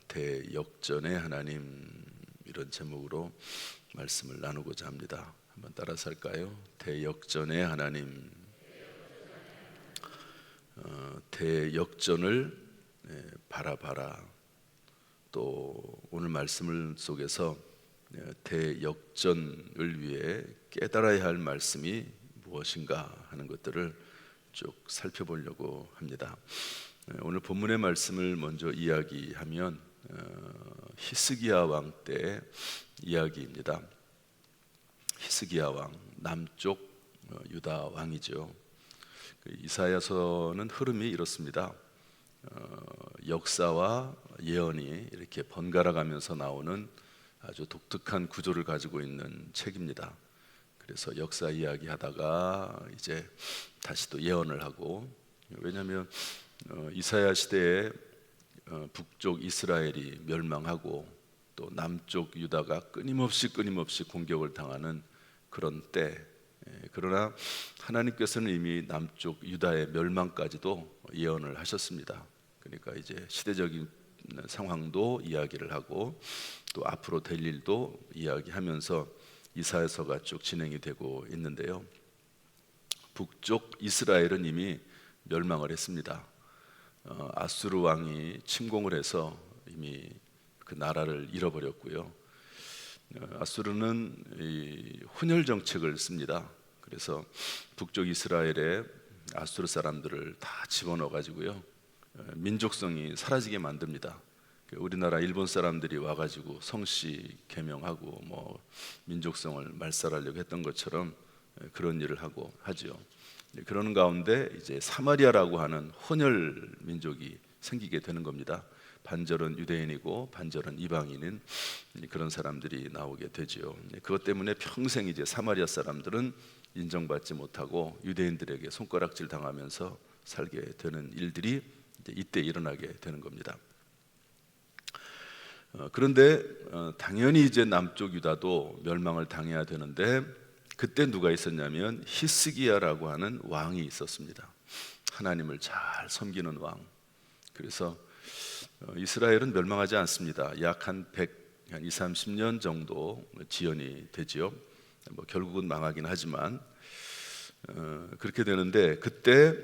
대역전의 하나님, 이런 제목으로 말씀을 나누고자 합니다. 한번 따라서 할까요? 대역전의 하나님. 대역전을 바라봐라. 또 오늘 말씀을 속에서 대역전을 위해 깨달아야 할 말씀이 무엇인가 하는 것들을 쭉 살펴보려고 합니다. 오늘 본문의 말씀을 먼저 이야기하면 히스기야 왕 때 이야기입니다. 히스기야 왕, 남쪽 유다 왕이죠. 이사야서는 흐름이 이렇습니다. 역사와 예언이 이렇게 번갈아 가면서 나오는 아주 독특한 구조를 가지고 있는 책입니다. 그래서 역사 이야기 하다가 이제 다시 또 예언을 하고, 왜냐하면 이사야 시대에 북쪽 이스라엘이 멸망하고 또 남쪽 유다가 끊임없이 공격을 당하는 그런 때, 그러나 하나님께서는 이미 남쪽 유다의 멸망까지도 예언을 하셨습니다. 그러니까 이제 시대적인 상황도 이야기를 하고 또 앞으로 될 일도 이야기하면서 이사야서가 쭉 진행이 되고 있는데요. 북쪽 이스라엘은 이미 멸망을 했습니다. 아수르 왕이 침공을 해서 이미 그 나라를 잃어버렸고요. 아수르는 이 혼혈 정책을 씁니다. 그래서 북쪽 이스라엘에 아수르 사람들을 다 집어넣어 가지고요, 민족성이 사라지게 만듭니다. 우리나라 일본 사람들이 와가지고 성씨 개명하고 뭐 민족성을 말살하려고 했던 것처럼 그런 일을 하고 하죠. 그러는 가운데 이제 사마리아라고 하는 혼혈 민족이 생기게 되는 겁니다. 반절은 유대인이고 반절은 이방인인 그런 사람들이 나오게 되죠. 그것 때문에 평생 이제 사마리아 사람들은 인정받지 못하고 유대인들에게 손가락질 당하면서 살게 되는 일들이 이제 이때 일어나게 되는 겁니다. 그런데 당연히 이제 남쪽 유다도 멸망을 당해야 되는데, 그때 누가 있었냐면 히스기야라고 하는 왕이 있었습니다. 하나님을 잘 섬기는 왕. 그래서 이스라엘은 멸망하지 않습니다. 약 한 20-30년 정도 지연이 되지요. 뭐 결국은 망하긴 하지만 그렇게 되는데, 그때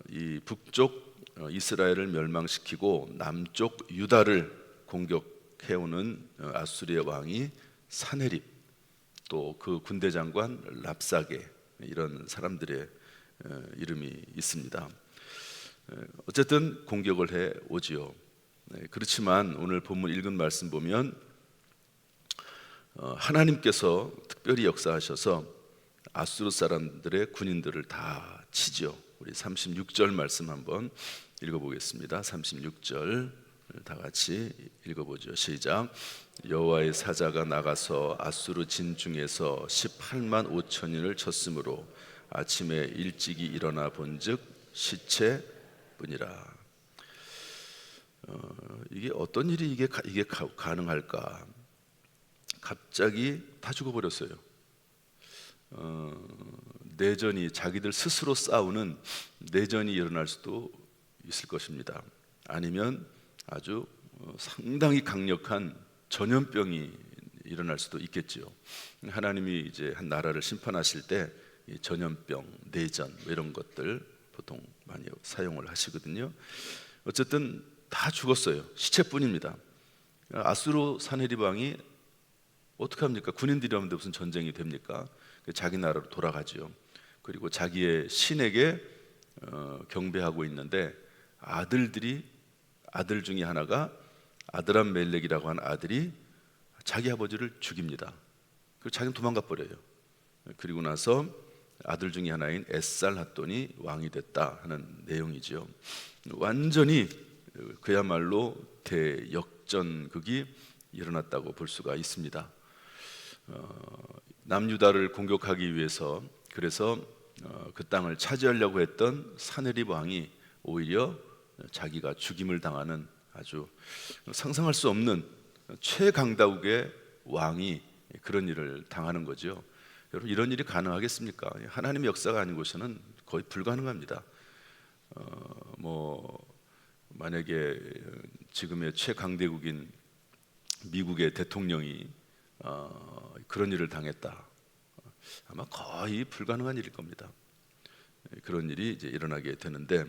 이 북쪽 이스라엘을 멸망시키고 남쪽 유다를 공격해오는 아수리의 왕이 사네립, 또 그 군대 장관 랍사게, 이런 사람들의 이름이 있습니다. 어쨌든 공격을 해 오지요. 그렇지만 오늘 본문 읽은 말씀 보면 하나님께서 특별히 역사하셔서 아수르 사람들의 군인들을 다 치죠. 우리 36절 말씀 한번 읽어보겠습니다. 36절 다 같이 읽어보죠. 시작. 여호와의 사자가 나가서 아수르 진중에서 18만 5천인을 쳤으므로 아침에 일찍이 일어나 본즉 시체뿐이라. 이게 어떤 일이 이게 가능할까? 갑자기 다 죽어버렸어요. 내전이, 자기들 스스로 싸우는 내전이 일어날 수도 있을 것입니다. 아니면 아주 상당히 강력한 전염병이 일어날 수도 있겠죠. 하나님이 이제 한 나라를 심판하실 때 이 전염병, 내전 이런 것들 보통 많이 사용을 하시거든요. 어쨌든 다 죽었어요. 시체뿐입니다. 아수르 사네립 왕이 어떻게 합니까? 군인들이 없는데 무슨 전쟁이 됩니까? 자기 나라로 돌아가죠. 그리고 자기의 신에게 경배하고 있는데, 아들 중에 하나가 아드람 멜렉이라고 하는 아들이 자기 아버지를 죽입니다. 그리고 자기는 도망가 버려요. 그리고 나서 아들 중에 하나인 에살핫돈이 왕이 됐다 하는 내용이죠. 완전히 그야말로 대역전극이 일어났다고 볼 수가 있습니다. 남유다를 공격하기 위해서, 그래서 그 땅을 차지하려고 했던 사네립 왕이 오히려 자기가 죽임을 당하는 아주 상상할 수 없는 최강다국의 왕이 그런 일을 당하는 거죠. 여러분, 이런 일이 가능하겠습니까? 하나님의 역사가 아닌 곳에는 거의 불가능합니다. 만약에 지금의 최강대국인 미국의 대통령이 그런 일을 당했다, 아마 거의 불가능한 일일 겁니다. 그런 일이 이제 일어나게 되는데,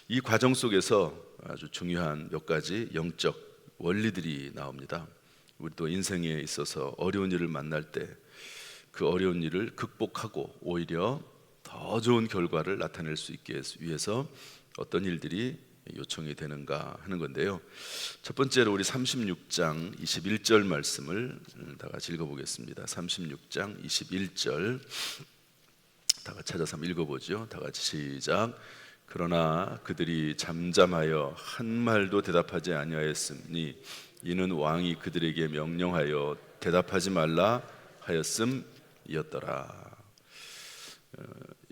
이 과정 속에서 아주 중요한 몇 가지 영적 원리들이 나옵니다. 우리도 인생에 있어서 어려운 일을 만날 때 그 어려운 일을 극복하고 오히려 더 좋은 결과를 나타낼 수 있게 위해서 어떤 일들이 요청이 되는가 하는 건데요. 첫 번째로 우리 36장 21절 말씀을 다 같이 읽어보겠습니다. 36장 21절 다 같이 찾아서 한번 읽어보죠. 다 같이 시작. 그러나 그들이 잠잠하여 한 말도 대답하지 아니하였으니 이는 왕이 그들에게 명령하여 대답하지 말라 하였음이었더라.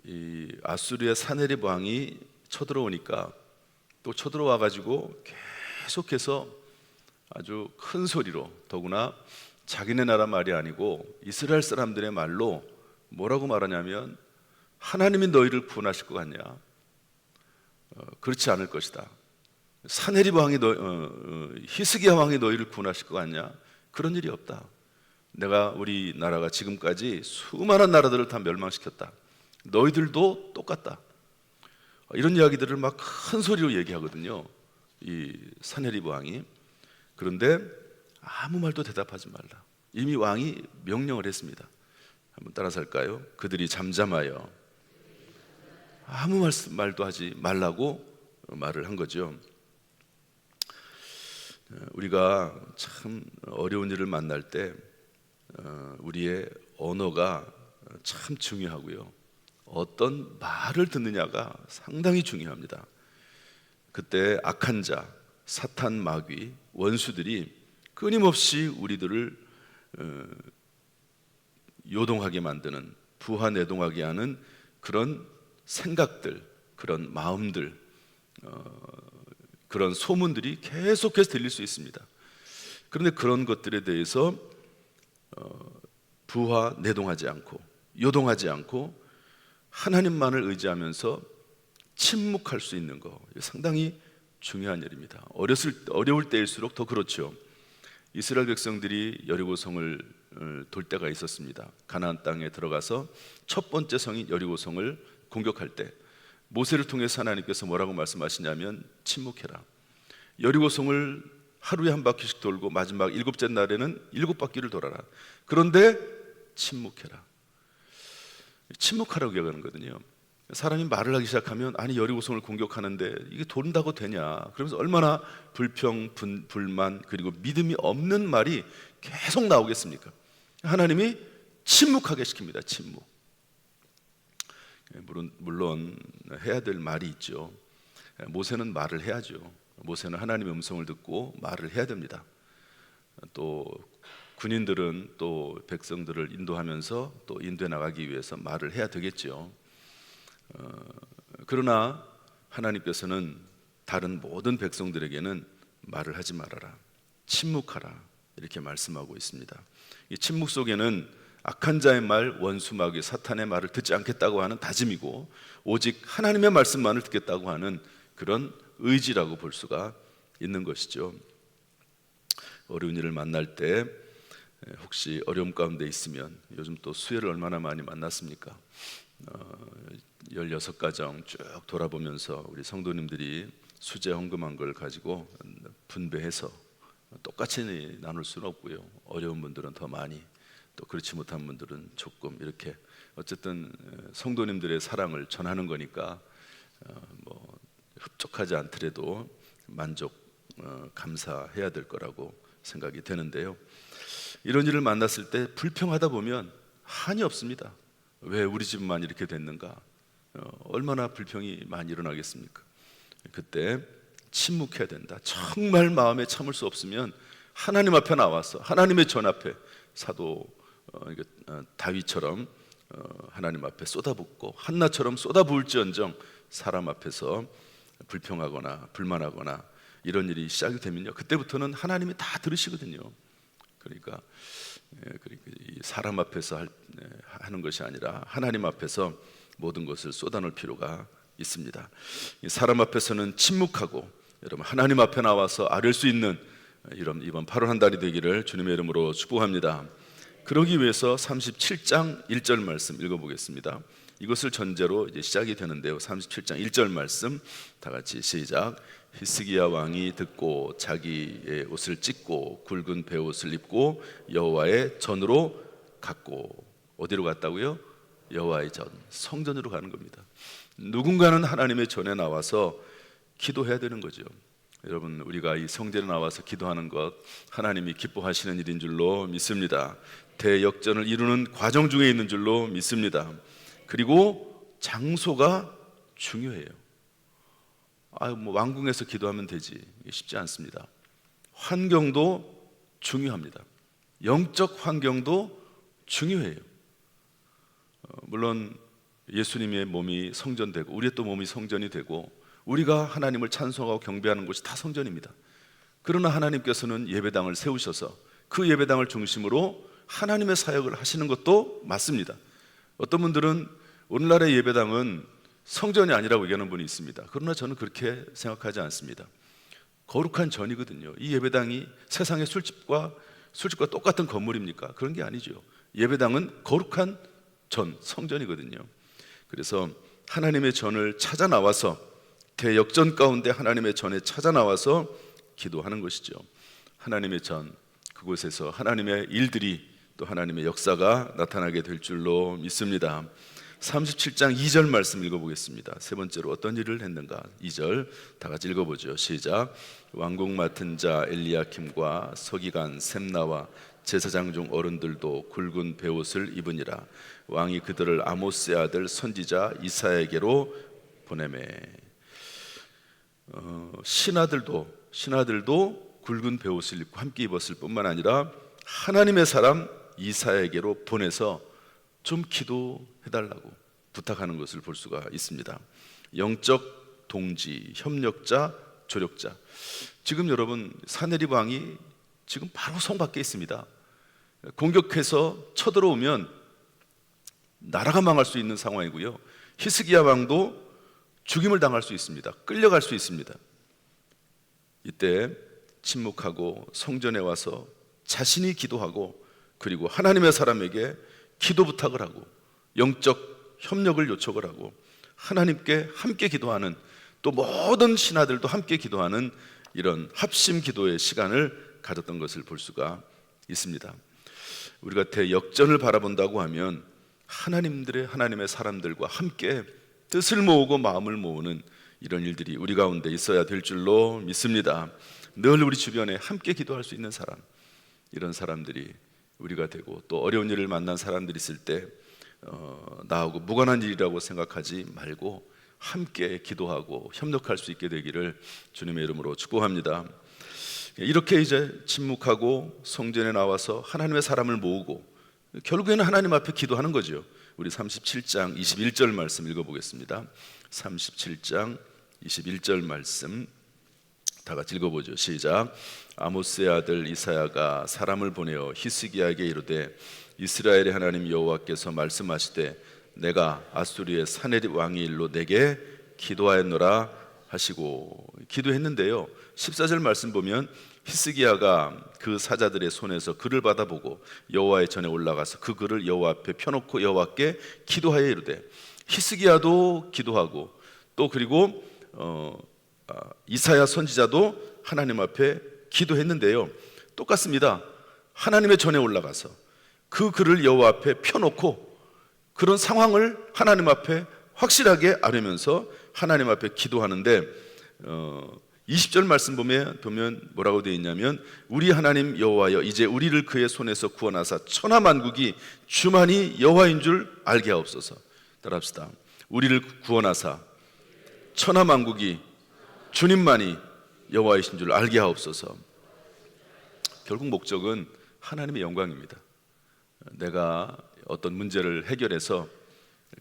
이 아수르의 사네립 왕이 쳐들어오니까 또 쳐들어와 가지고 계속해서 아주 큰 소리로, 더구나 자기네 나라 말이 아니고 이스라엘 사람들의 말로 뭐라고 말하냐면, 하나님이 너희를 구원하실 것 같냐? 그렇지 않을 것이다. 사네립 왕이 히스기야 왕이 너희를 구원하실 것 같냐? 그런 일이 없다. 내가 우리나라가 지금까지 수많은 나라들을 다 멸망시켰다. 너희들도 똑같다. 이런 이야기들을 막 큰 소리로 얘기하거든요, 이 사네립 왕이. 그런데 아무 말도 대답하지 말라. 이미 왕이 명령을 했습니다. 한번 따라서 할까요? 그들이 잠잠하여 아무 말도 하지 말라고 말을 한 거죠. 우리가 참 어려운 일을 만날 때 우리의 언어가 참 중요하고요, 어떤 말을 듣느냐가 상당히 중요합니다. 그때 악한 자, 사탄, 마귀, 원수들이 끊임없이 우리들을 요동하게 만드는, 부하내동하게 하는 그런 생각들, 그런 마음들, 그런 소문들이 계속해서 들릴 수 있습니다. 그런데 그런 것들에 대해서 부하내동하지 않고 요동하지 않고 하나님만을 의지하면서 침묵할 수 있는 거, 상당히 중요한 일입니다. 어려울 때일수록 더 그렇죠. 이스라엘 백성들이 여리고성을 돌 때가 있었습니다. 가나안 땅에 들어가서 첫 번째 성인 여리고성을 공격할 때 모세를 통해서 하나님께서 뭐라고 말씀하시냐면, 침묵해라. 여리고성을 하루에 한 바퀴씩 돌고 마지막 7째 날에는 7바퀴를 돌아라. 그런데 침묵해라. 침묵하라고 얘기하거든요. 사람이 말을 하기 시작하면, 아니 여리고성을 공격하는데 이게 돈다고 되냐, 그러면서 얼마나 불평, 불만, 그리고 믿음이 없는 말이 계속 나오겠습니까? 하나님이 침묵하게 시킵니다. 침묵. 물론 해야 될 말이 있죠. 모세는 말을 해야죠. 모세는 하나님의 음성을 듣고 말을 해야 됩니다. 또 군인들은 또 백성들을 인도하면서 또 인도해 나가기 위해서 말을 해야 되겠죠. 그러나 하나님께서는 다른 모든 백성들에게는 말을 하지 말아라, 침묵하라, 이렇게 말씀하고 있습니다. 이 침묵 속에는 악한 자의 말, 원수 마귀 사탄의 말을 듣지 않겠다고 하는 다짐이고, 오직 하나님의 말씀만을 듣겠다고 하는 그런 의지라고 볼 수가 있는 것이죠. 어려운 일을 만날 때 혹시 어려움 가운데 있으면, 요즘 또 수혜를 얼마나 많이 만났습니까? 16가정 쭉 돌아보면서 우리 성도님들이 수제 헌금한 걸 가지고 분배해서 똑같이 나눌 수는 없고요, 어려운 분들은 더 많이, 또 그렇지 못한 분들은 조금, 이렇게 어쨌든 성도님들의 사랑을 전하는 거니까 흡족하지 않더라도 감사해야 될 거라고 생각이 되는데요. 이런 일을 만났을 때 불평하다 보면 한이 없습니다. 왜 우리 집만 이렇게 됐는가? 얼마나 불평이 많이 일어나겠습니까? 그때 침묵해야 된다. 정말 마음에 참을 수 없으면 하나님 앞에 나와서 하나님의 전 앞에 사도 다윗처럼 하나님 앞에 쏟아붓고 한나처럼 쏟아부을지언정 사람 앞에서 불평하거나 불만하거나 이런 일이 시작이 되면요, 그때부터는 하나님이 다 들으시거든요. 그러니까 이 사람 앞에서 하는 것이 아니라 하나님 앞에서 모든 것을 쏟아놓을 필요가 있습니다. 사람 앞에서는 침묵하고 여러분 하나님 앞에 나와서 아뢰 수 있는 이번 8월 한 달이 되기를 주님의 이름으로 축복합니다. 그러기 위해서 37장 1절 말씀 읽어보겠습니다. 이것을 전제로 이제 시작이 되는데요. 37장 1절 말씀 다 같이 시작. 히스기야 왕이 듣고 자기의 옷을 찢고 굵은 베옷을 입고 여호와의 전으로 갔고, 어디로 갔다고요? 여호와의 전, 성전으로 가는 겁니다. 누군가는 하나님의 전에 나와서 기도해야 되는 거죠. 여러분, 우리가 이 성전에 나와서 기도하는 것 하나님이 기뻐하시는 일인 줄로 믿습니다. 대역전을 이루는 과정 중에 있는 줄로 믿습니다. 그리고 장소가 중요해요. 왕궁에서 기도하면 되지, 쉽지 않습니다. 환경도 중요합니다. 영적 환경도 중요해요. 물론 예수님의 몸이 성전되고 우리의 또 몸이 성전이 되고 우리가 하나님을 찬송하고 경배하는 곳이 다 성전입니다. 그러나 하나님께서는 예배당을 세우셔서 그 예배당을 중심으로 하나님의 사역을 하시는 것도 맞습니다. 어떤 분들은 오늘날의 예배당은 성전이 아니라고 얘기하는 분이 있습니다. 그러나 저는 그렇게 생각하지 않습니다. 거룩한 전이거든요. 이 예배당이 세상의 술집과 똑같은 건물입니까? 그런 게 아니죠. 예배당은 거룩한 전, 성전이거든요. 그래서 하나님의 전을 찾아 나와서, 대역전 가운데 하나님의 전에 찾아 나와서 기도하는 것이죠. 하나님의 전, 그곳에서 하나님의 일들이, 또 하나님의 역사가 나타나게 될 줄로 믿습니다. 37장 2절 말씀 읽어보겠습니다. 세 번째로 어떤 일을 했는가? 2절 다 같이 읽어보죠. 시작. 왕궁 맡은 자 엘리야킴과 서기관 셈나와 제사장 중 어른들도 굵은 베옷을 입으니라. 왕이 그들을 아모스의 아들 선지자 이사야에게로 보내매. 신하들도 굵은 베옷을 입고 함께 입었을 뿐만 아니라 하나님의 사람 이사야에게로 보내서 좀 기도해달라고 부탁하는 것을 볼 수가 있습니다. 영적 동지, 협력자, 조력자. 지금 여러분, 사네립 왕이 지금 바로 성 밖에 있습니다. 공격해서 쳐들어오면 나라가 망할 수 있는 상황이고요. 히스기야 왕도 죽임을 당할 수 있습니다. 끌려갈 수 있습니다. 이때 침묵하고 성전에 와서 자신이 기도하고, 그리고 하나님의 사람에게 기도 부탁을 하고 영적 협력을 요청을 하고 하나님께 함께 기도하는, 또 모든 신하들도 함께 기도하는 이런 합심 기도의 시간을 가졌던 것을 볼 수가 있습니다. 우리가 대역전을 바라본다고 하면 하나님의 사람들과 함께 뜻을 모으고 마음을 모으는 이런 일들이 우리 가운데 있어야 될 줄로 믿습니다. 늘 우리 주변에 함께 기도할 수 있는 사람, 이런 사람들이 우리가 되고, 또 어려운 일을 만난 사람들이 있을 때 나하고 무관한 일이라고 생각하지 말고 함께 기도하고 협력할 수 있게 되기를 주님의 이름으로 축복합니다. 이렇게 이제 침묵하고 성전에 나와서 하나님의 사람을 모으고 결국에는 하나님 앞에 기도하는 거죠. 우리 37장 21절 말씀 읽어보겠습니다. 37장 21절 말씀 다 같이 읽어보죠. 시작. 아모스의 아들 이사야가 사람을 보내어 히스기야에게 이르되 이스라엘의 하나님 여호와께서 말씀하시되 내가 아수르의 사네립 왕의 일로 내게 기도하였노라 하시고, 기도했는데요. 14절 말씀 보면 히스기야가 그 사자들의 손에서 글을 받아보고 여호와의 전에 올라가서 그 글을 여호와 앞에 펴놓고 여호와께 기도하여 이르되, 히스기야도 기도하고 또 그리고 이사야 선지자도 하나님 앞에 기도했는데요. 똑같습니다. 하나님의 전에 올라가서 그 글을 여호와 앞에 펴놓고 그런 상황을 하나님 앞에 확실하게 아뢰면서 하나님 앞에 기도하는데, 20절 말씀 보면 뭐라고 되어 있냐면 우리 하나님 여호와여 이제 우리를 그의 손에서 구원하사 천하만국이 주만이 여호와인 줄 알게 하옵소서. 따라합시다. 우리를 구원하사 천하만국이 주님만이 여호와이신 줄 알게 하옵소서. 결국 목적은 하나님의 영광입니다. 내가 어떤 문제를 해결해서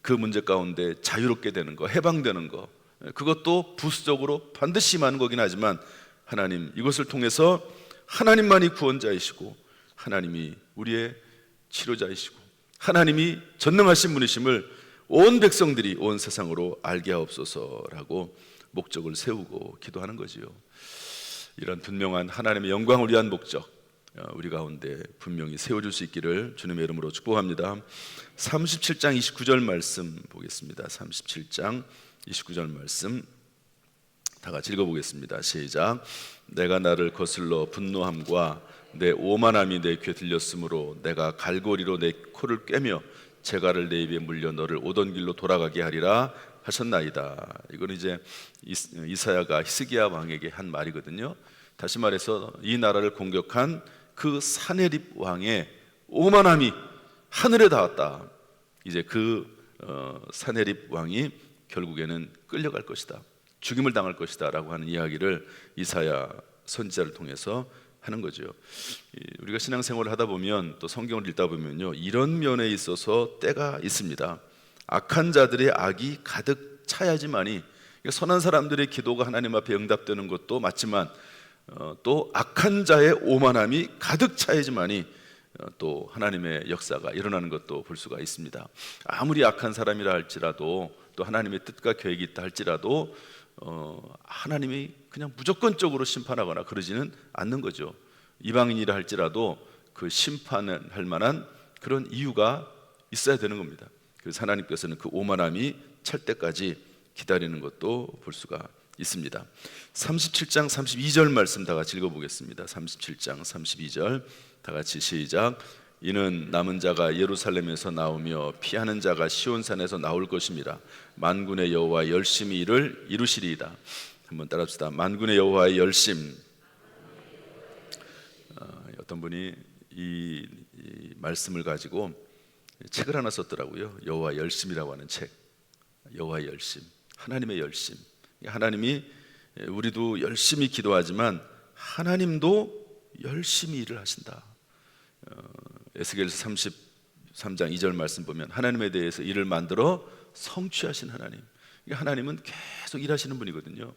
그 문제 가운데 자유롭게 되는 거, 해방되는 거, 그것도 부수적으로 반드시 임하는 거긴 하지만 하나님, 이것을 통해서 하나님만이 구원자이시고 하나님이 우리의 치료자이시고 하나님이 전능하신 분이심을 온 백성들이 온 세상으로 알게 하옵소서라고 목적을 세우고 기도하는 거지요. 이런 분명한 하나님의 영광을 위한 목적 우리 가운데 분명히 세워줄 수 있기를 주님의 이름으로 축복합니다. 37장 29절 말씀 보겠습니다. 37장 29절 말씀 다 같이 읽어보겠습니다. 시작. 내가 나를 거슬러 분노함과 내 오만함이 내 귀에 들렸으므로 내가 갈고리로 내 코를 꿰며 재갈을 내 입에 물려 너를 오던 길로 돌아가게 하리라 하셨나이다. 이건 이제 이사야가 히스기야 왕에게 한 말이거든요. 다시 말해서 이 나라를 공격한 그 사네립 왕의 오만함이 하늘에 닿았다. 이제 그 사네립 왕이 결국에는 끌려갈 것이다, 죽임을 당할 것이다 라고 하는 이야기를 이사야 선지자를 통해서 하는 거죠. 우리가 신앙생활을 하다 보면 또 성경을 읽다 보면요, 이런 면에 있어서 때가 있습니다. 악한 자들의 악이 가득 차야지만이, 선한 사람들의 기도가 하나님 앞에 응답되는 것도 맞지만 또 악한 자의 오만함이 가득 차야지만이 또 하나님의 역사가 일어나는 것도 볼 수가 있습니다. 아무리 악한 사람이라 할지라도 또 하나님의 뜻과 계획이 있다 할지라도 하나님이 그냥 무조건적으로 심판하거나 그러지는 않는 거죠. 이방인이라 할지라도 그 심판을 할 만한 그런 이유가 있어야 되는 겁니다. 그래서 하나님께서는 그 오만함이 찰 때까지 기다리는 것도 볼 수가 있습니다. 37장 32절 말씀 다 같이 읽어보겠습니다. 37장 32절 다 같이 시작. 이는 남은 자가 예루살렘에서 나오며 피하는 자가 시온산에서 나올 것입니다. 만군의 여호와 열심히 이를 이루시리이다. 한번 따라합시다. 만군의 여호와의 열심. 어떤 분이 이 말씀을 가지고 책을 하나 썼더라고요. 여호와 열심이라고 하는 책. 여호와의 열심, 하나님의 열심. 하나님이, 우리도 열심히 기도하지만 하나님도 열심히 일을 하신다. 에스겔서 33장 2절 말씀 보면 하나님에 대해서 일을 만들어 성취하신 하나님. 하나님은 계속 일하시는 분이거든요.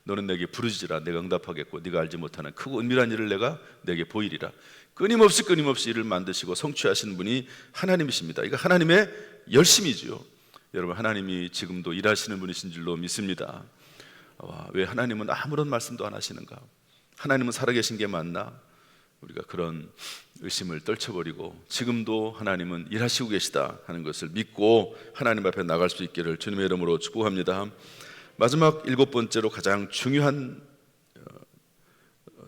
너는 내게 부르짖으라 내가 응답하겠고 네가 알지 못하는 크고 은밀한 일을 내가 내게 보이리라. 끊임없이 일을 만드시고 성취하시는 분이 하나님이십니다. 이거 하나님의 열심이지요. 여러분, 하나님이 지금도 일하시는 분이신 줄로 믿습니다. 왜 하나님은 아무런 말씀도 안 하시는가? 하나님은 살아계신 게 맞나? 우리가 그런 의심을 떨쳐버리고 지금도 하나님은 일하시고 계시다 하는 것을 믿고 하나님 앞에 나갈 수 있기를 주님의 이름으로 축복합니다. 마지막 7번째로 가장 중요한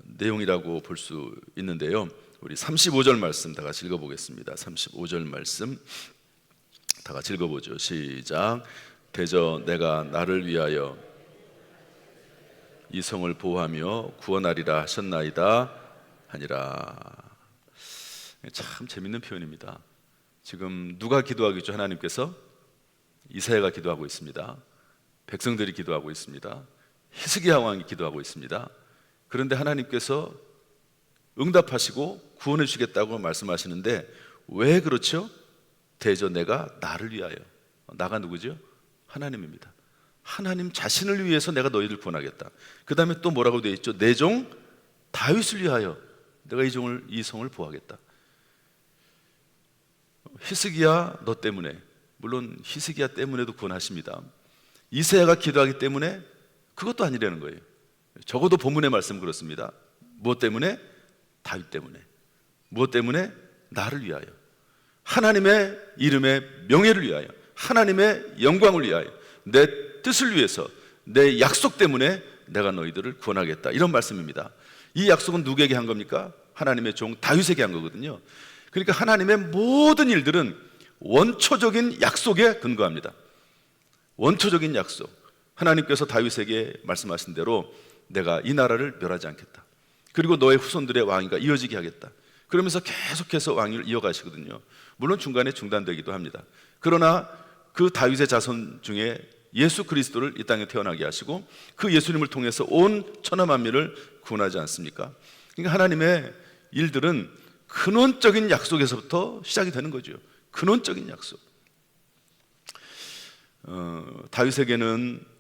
내용이라고 볼 수 있는데요, 우리 35절 말씀 다 같이 읽어보겠습니다. 35절 말씀 다 같이 읽어보죠. 시작. 대저 내가 나를 위하여 이 성을 보호하며 구원하리라 하셨나이다 하니라. 참 재밌는 표현입니다. 지금 누가 기도하고 있죠? 하나님께서. 이사야가 기도하고 있습니다. 백성들이 기도하고 있습니다. 히스기야 왕이 기도하고 있습니다. 그런데 하나님께서 응답하시고 구원해 주시겠다고 말씀하시는데 왜 그렇죠? 대저 내가 나를 위하여. 나가 누구죠? 하나님입니다. 하나님 자신을 위해서 내가 너희를 구원하겠다. 그 다음에 또 뭐라고 되어 있죠? 내 종 다윗을 위하여 내가 이 성을 보호하겠다. 히스기야 너 때문에, 물론 히스기야 때문에도 구원하십니다. 이사야가 기도하기 때문에 그것도 아니라는 거예요. 적어도 본문의 말씀 그렇습니다. 무엇 때문에? 다윗 때문에. 무엇 때문에? 나를 위하여. 하나님의 이름의 명예를 위하여, 하나님의 영광을 위하여, 내 뜻을 위해서, 내 약속 때문에 내가 너희들을 구원하겠다. 이런 말씀입니다. 이 약속은 누구에게 한 겁니까? 하나님의 종 다윗에게 한 거거든요. 그러니까 하나님의 모든 일들은 원초적인 약속에 근거합니다. 원초적인 약속. 하나님께서 다윗에게 말씀하신 대로 내가 이 나라를 멸하지 않겠다. 그리고 너의 후손들의 왕위가 이어지게 하겠다. 그러면서 계속해서 왕위를 이어가시거든요. 물론 중간에 중단되기도 합니다. 그러나 그 다윗의 자손 중에 예수 그리스도를 이 땅에 태어나게 하시고 그 예수님을 통해서 온 천하 만민을 구원하지 않습니까? 그러니까 하나님의 일들은 근원적인 약속에서부터 시작이 되는 거죠. 근원적인 약속.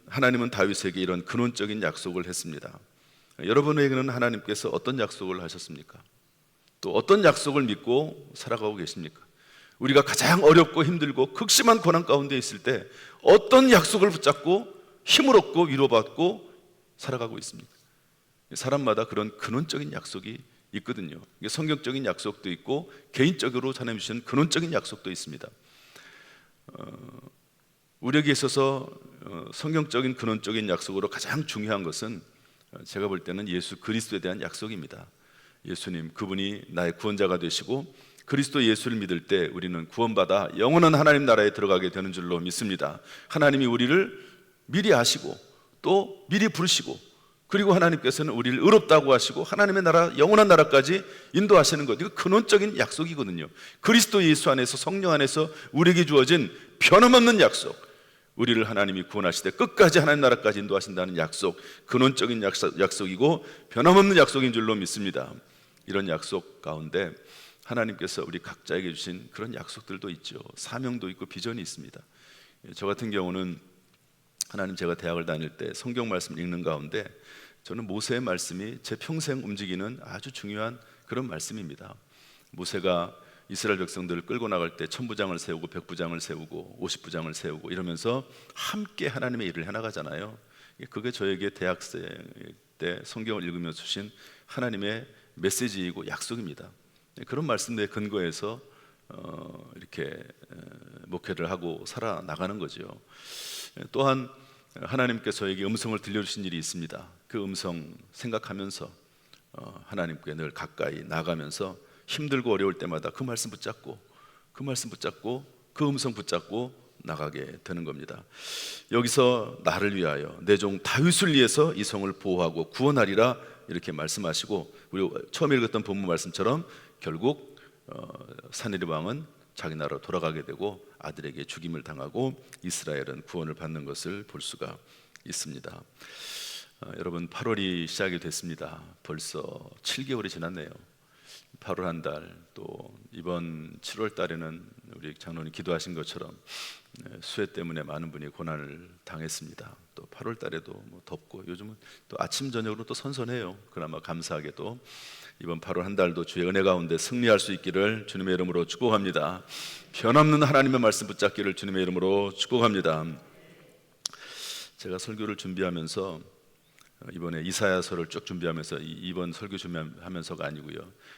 하나님은 다윗에게 이런 근원적인 약속을 했습니다. 여러분에게는 하나님께서 어떤 약속을 하셨습니까? 또 어떤 약속을 믿고 살아가고 계십니까? 우리가 가장 어렵고 힘들고 극심한 고난 가운데 있을 때 어떤 약속을 붙잡고 힘을 얻고 위로받고 살아가고 있습니다. 사람마다 그런 근원적인 약속이 있거든요. 성경적인 약속도 있고 개인적으로 하나님 주시는 근원적인 약속도 있습니다. 우리에게 있어서 성경적인 근원적인 약속으로 가장 중요한 것은 제가 볼 때는 예수 그리스도에 대한 약속입니다. 예수님, 그분이 나의 구원자가 되시고 그리스도 예수를 믿을 때 우리는 구원받아 영원한 하나님 나라에 들어가게 되는 줄로 믿습니다. 하나님이 우리를 미리 아시고 또 미리 부르시고, 그리고 하나님께서는 우리를 의롭다고 하시고 하나님의 나라, 영원한 나라까지 인도하시는 것, 이거 근원적인 약속이거든요. 그리스도 예수 안에서, 성령 안에서 우리에게 주어진 변함없는 약속, 우리를 하나님이 구원하실 때 끝까지 하나님 나라까지 인도하신다는 약속, 근원적인 약속이고 변함없는 약속인 줄로 믿습니다. 이런 약속 가운데 하나님께서 우리 각자에게 주신 그런 약속들도 있죠. 사명도 있고 비전이 있습니다. 저 같은 경우는 하나님, 제가 대학을 다닐 때 성경 말씀을 읽는 가운데 저는 모세의 말씀이 제 평생 움직이는 아주 중요한 그런 말씀입니다. 모세가 이스라엘 백성들을 끌고 나갈 때 천부장을 세우고 백부장을 세우고 50부장을 세우고 이러면서 함께 하나님의 일을 해나가잖아요. 그게 저에게 대학생 때 성경을 읽으면서 주신 하나님의 메시지이고 약속입니다. 그런 말씀에 근거해서 이렇게 목회를 하고 살아나가는 거죠. 또한 하나님께서 저에게 음성을 들려주신 일이 있습니다. 그 음성 생각하면서 하나님께 늘 가까이 나가면서 힘들고 어려울 때마다 그 말씀 붙잡고 그 음성 붙잡고 나가게 되는 겁니다. 여기서 나를 위하여 내 종 다윗을 위해서 이 성을 보호하고 구원하리라 이렇게 말씀하시고, 우리 처음 읽었던 본문 말씀처럼 결국 산헤립 왕은 자기 나라로 돌아가게 되고 아들에게 죽임을 당하고 이스라엘은 구원을 받는 것을 볼 수가 있습니다. 여러분, 8월이 시작이 됐습니다. 벌써 7개월이 지났네요. 8월 한 달, 또 이번 7월 달에는 우리 장로님 기도하신 것처럼 수해 때문에 많은 분이 고난을 당했습니다. 또 8월 달에도 뭐 덥고 요즘은 또 아침 저녁으로 또 선선해요. 그나마 감사하게도 이번 8월 한 달도 주의 은혜 가운데 승리할 수 있기를 주님의 이름으로 축복합니다. 변함없는 하나님의 말씀 붙잡기를 주님의 이름으로 축복합니다. 제가 설교를 준비하면서 이번에 이사야서를 쭉 준비하면서 이번 설교 준비하면서가 아니고요.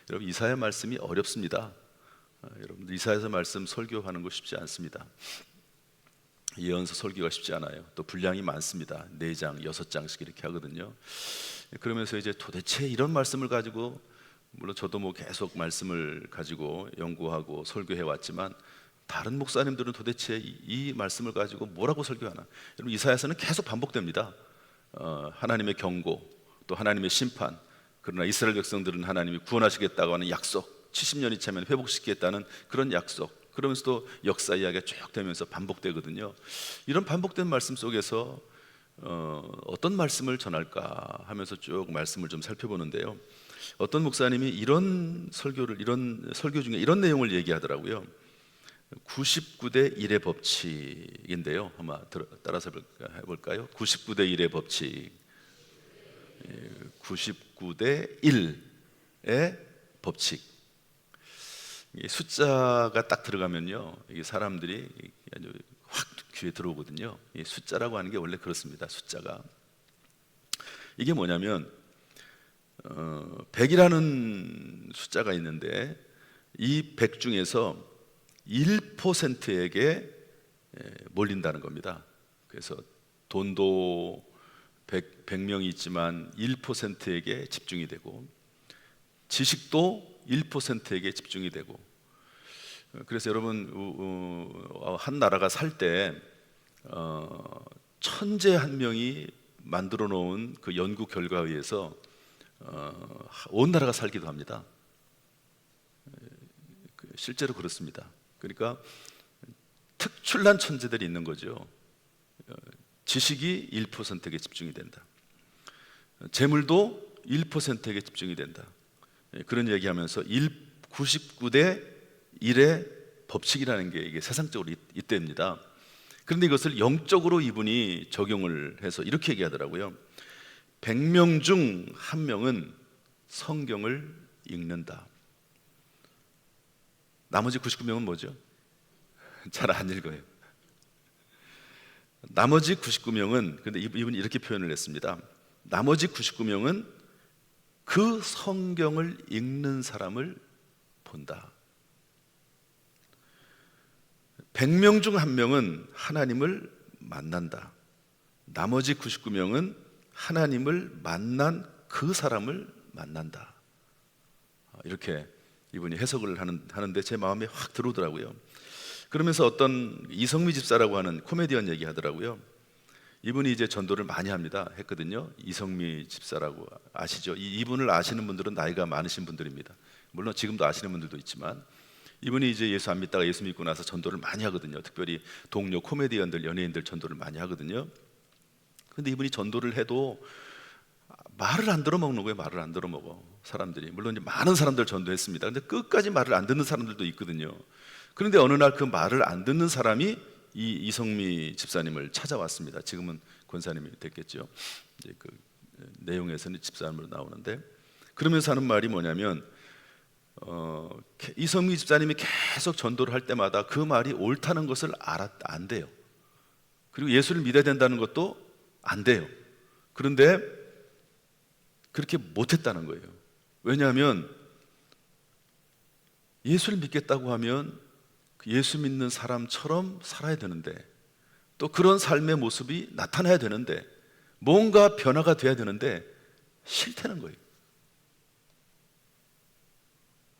여러분, 이사야 말씀이 어렵습니다. 여러분들 이사야서 말씀 설교하는 거 쉽지 않습니다. 예언서 설교가 쉽지 않아요. 또 분량이 많습니다. 4장, 6장씩 이렇게 하거든요. 그러면서 이제 도대체 이런 말씀을 가지고, 물론 저도 뭐 계속 말씀을 가지고 연구하고 설교해 왔지만 다른 목사님들은 도대체 이 말씀을 가지고 뭐라고 설교하나. 여러분, 이사야서는 계속 반복됩니다. 하나님의 경고, 또 하나님의 심판, 그러나 이스라엘 백성들은 하나님이 구원하시겠다고 하는 약속, 70년이 차면 회복시키겠다는 그런 약속, 그러면서도 역사 이야기가 쭉 되면서 반복되거든요. 이런 반복된 말씀 속에서 어떤 말씀을 전할까 하면서 쭉 말씀을 좀 살펴보는데요. 어떤 목사님이 이런 설교 중에 이런 내용을 얘기하더라고요. 99대 1의 법칙인데요. 한번 따라서 해볼까요? 99대 1의 법칙. 99대 1의 법칙. 숫자가 딱 들어가면요, 이게 사람들이 아주 확 귀에 들어오거든요. 이 숫자라고 하는 게 원래 그렇습니다. 숫자가 이게 뭐냐면 100이라는 숫자가 있는데 이 100 중에서 1%에게 몰린다는 겁니다. 그래서 돈도 100명이 있지만 1%에게 집중이 되고, 지식도 1%에게 집중이 되고, 그래서 여러분, 한 나라가 살 때 천재 한 명이 만들어 놓은 그 연구 결과에 의해서 온 나라가 살기도 합니다. 실제로 그렇습니다. 그러니까 특출난 천재들이 있는 거죠. 지식이 1%에게 집중이 된다. 재물도 1%에게 집중이 된다. 그런 얘기하면서 99대 1의 법칙이라는 게 이게 세상적으로 있답니다. 그런데 이것을 영적으로 이분이 적용을 해서 이렇게 얘기하더라고요. 100명 중 1명은 성경을 읽는다. 나머지 99명은 뭐죠? 잘 안 읽어요. 나머지 99명은, 근데 이분이 이렇게 표현을 했습니다. 나머지 99명은 그 성경을 읽는 사람을 본다. 100명 중 1명은 하나님을 만난다. 나머지 99명은 하나님을 만난 그 사람을 만난다. 이렇게 이분이 해석을 하는데 제 마음에 확 들어오더라고요. 그러면서 어떤 이성미 집사라고 하는 코미디언 얘기하더라고요. 이분이 이제 전도를 많이 했거든요. 이성미 집사라고 아시죠? 이분을 아시는 분들은 나이가 많으신 분들입니다. 물론 지금도 아시는 분들도 있지만, 이분이 이제 예수 안 믿다가 예수 믿고 나서 전도를 많이 하거든요. 특별히 동료 코미디언들, 연예인들 전도를 많이 하거든요. 근데 이분이 전도를 해도 말을 안 들어먹는 거예요. 말을 안 들어먹어 사람들이. 물론 이제 많은 사람들 전도했습니다. 근데 끝까지 말을 안 듣는 사람들도 있거든요. 그런데 어느 날 그 말을 안 듣는 사람이 이성미 집사님을 찾아왔습니다. 지금은 권사님이 됐겠죠. 이제 그 내용에서는 집사님으로 나오는데, 그러면서 하는 말이 뭐냐면, 이성미 집사님이 계속 전도를 할 때마다 그 말이 옳다는 것을 안돼요. 그리고 예수를 믿어야 된다는 것도 안 돼요. 그런데 그렇게 못했다는 거예요. 왜냐하면 예수를 믿겠다고 하면 예수 믿는 사람처럼 살아야 되는데, 또 그런 삶의 모습이 나타나야 되는데, 뭔가 변화가 돼야 되는데 싫다는 거예요.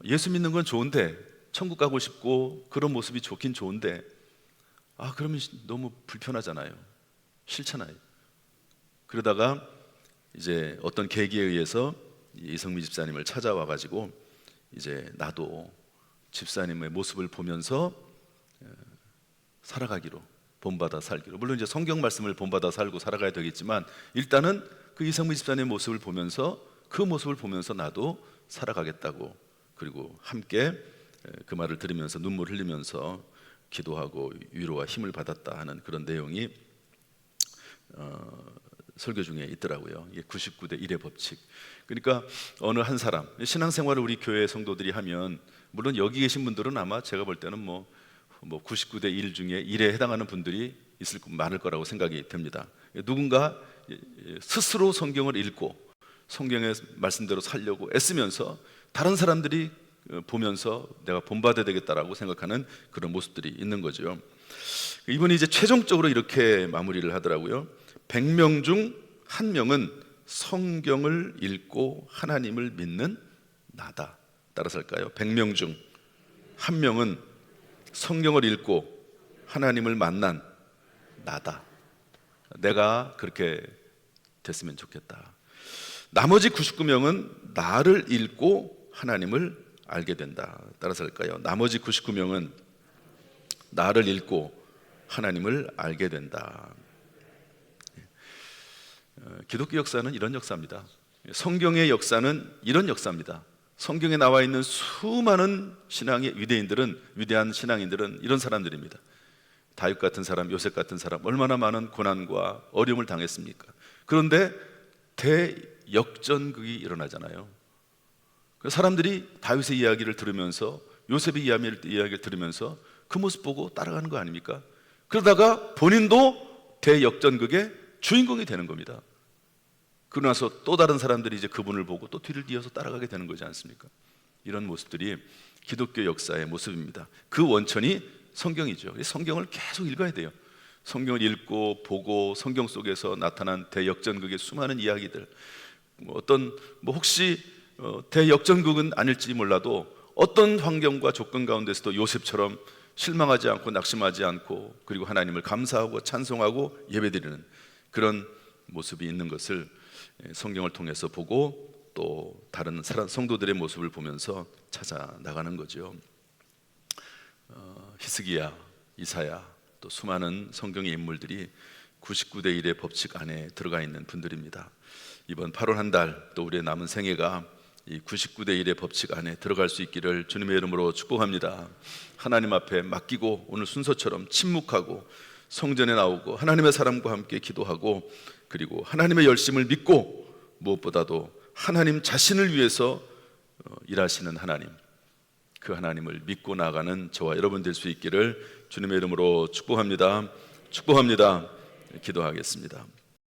예수 믿는 건 좋은데, 천국 가고 싶고 그런 모습이 좋긴 좋은데, 그러면 너무 불편하잖아요. 싫잖아요. 그러다가 이제 어떤 계기에 의해서 이성미 집사님을 찾아와 가지고, 이제 나도 집사님의 모습을 보면서 살아가기로, 본받아 살기로, 물론 이제 성경 말씀을 본받아 살고 살아가야 되겠지만, 일단은 그 이성미 집사님의 모습을 보면서, 그 모습을 보면서 나도 살아가겠다고, 그리고 함께 그 말을 들으면서 눈물 흘리면서 기도하고 위로와 힘을 받았다 하는 그런 내용이 설교 중에 있더라고요. 이게 99대 1의 법칙. 그러니까 어느 한 사람, 신앙생활을 우리 교회 성도들이 하면, 물론 여기 계신 분들은 아마 제가 볼 때는 뭐 99대 1 중에 1에 해당하는 분들이 많을 거라고 생각이 됩니다. 누군가 스스로 성경을 읽고 성경의 말씀대로 살려고 애쓰면서 다른 사람들이 보면서 내가 본받아야 되겠다라고 생각하는 그런 모습들이 있는 거죠. 이분이 이제 최종적으로 이렇게 마무리를 하더라고요. 100명 중 1명은 성경을 읽고 하나님을 믿는 나다. 따라서 할까요? 100명 중 1명은 성경을 읽고 하나님을 만난 나다. 내가 그렇게 됐으면 좋겠다. 나머지 99명은 나를 읽고 하나님을 알게 된다. 따라서 할까요? 나머지 99명은 나를 읽고 하나님을 알게 된다. 기독교 역사는 이런 역사입니다. 성경의 역사는 이런 역사입니다. 성경에 나와 있는 수많은 신앙의 위대한 신앙인들은 이런 사람들입니다. 다윗 같은 사람, 요셉 같은 사람, 얼마나 많은 고난과 어려움을 당했습니까? 그런데 대역전극이 일어나잖아요. 사람들이 다윗의 이야기를 들으면서, 요셉의 이야기를 들으면서 그 모습 보고 따라가는 거 아닙니까? 그러다가 본인도 대역전극의 주인공이 되는 겁니다. 그러고 나서 또 다른 사람들이 이제 그분을 보고 또 뒤를 이어서 따라가게 되는 거지 않습니까? 이런 모습들이 기독교 역사의 모습입니다. 그 원천이 성경이죠. 성경을 계속 읽어야 돼요. 성경을 읽고 보고 성경 속에서 나타난 대역전극의 수많은 이야기들, 혹시 대역전극은 아닐지 몰라도 어떤 환경과 조건 가운데서도 요셉처럼 실망하지 않고 낙심하지 않고, 그리고 하나님을 감사하고 찬송하고 예배드리는 그런 모습이 있는 것을 성경을 통해서 보고, 또 다른 성도들의 모습을 보면서 찾아 나가는 거죠. 히스기야, 이사야, 또 수많은 성경의 인물들이 99대 1의 법칙 안에 들어가 있는 분들입니다. 이번 8월 한 달, 또 우리의 남은 생애가 이 99대 1의 법칙 안에 들어갈 수 있기를 주님의 이름으로 축복합니다. 하나님 앞에 맡기고 오늘 순서처럼 침묵하고 성전에 나오고 하나님의 사람과 함께 기도하고, 그리고 하나님의 열심을 믿고, 무엇보다도 하나님 자신을 위해서 일하시는 하나님, 그 하나님을 믿고 나아가는 저와 여러분 될 수 있기를 주님의 이름으로 축복합니다. 축복합니다. 기도하겠습니다.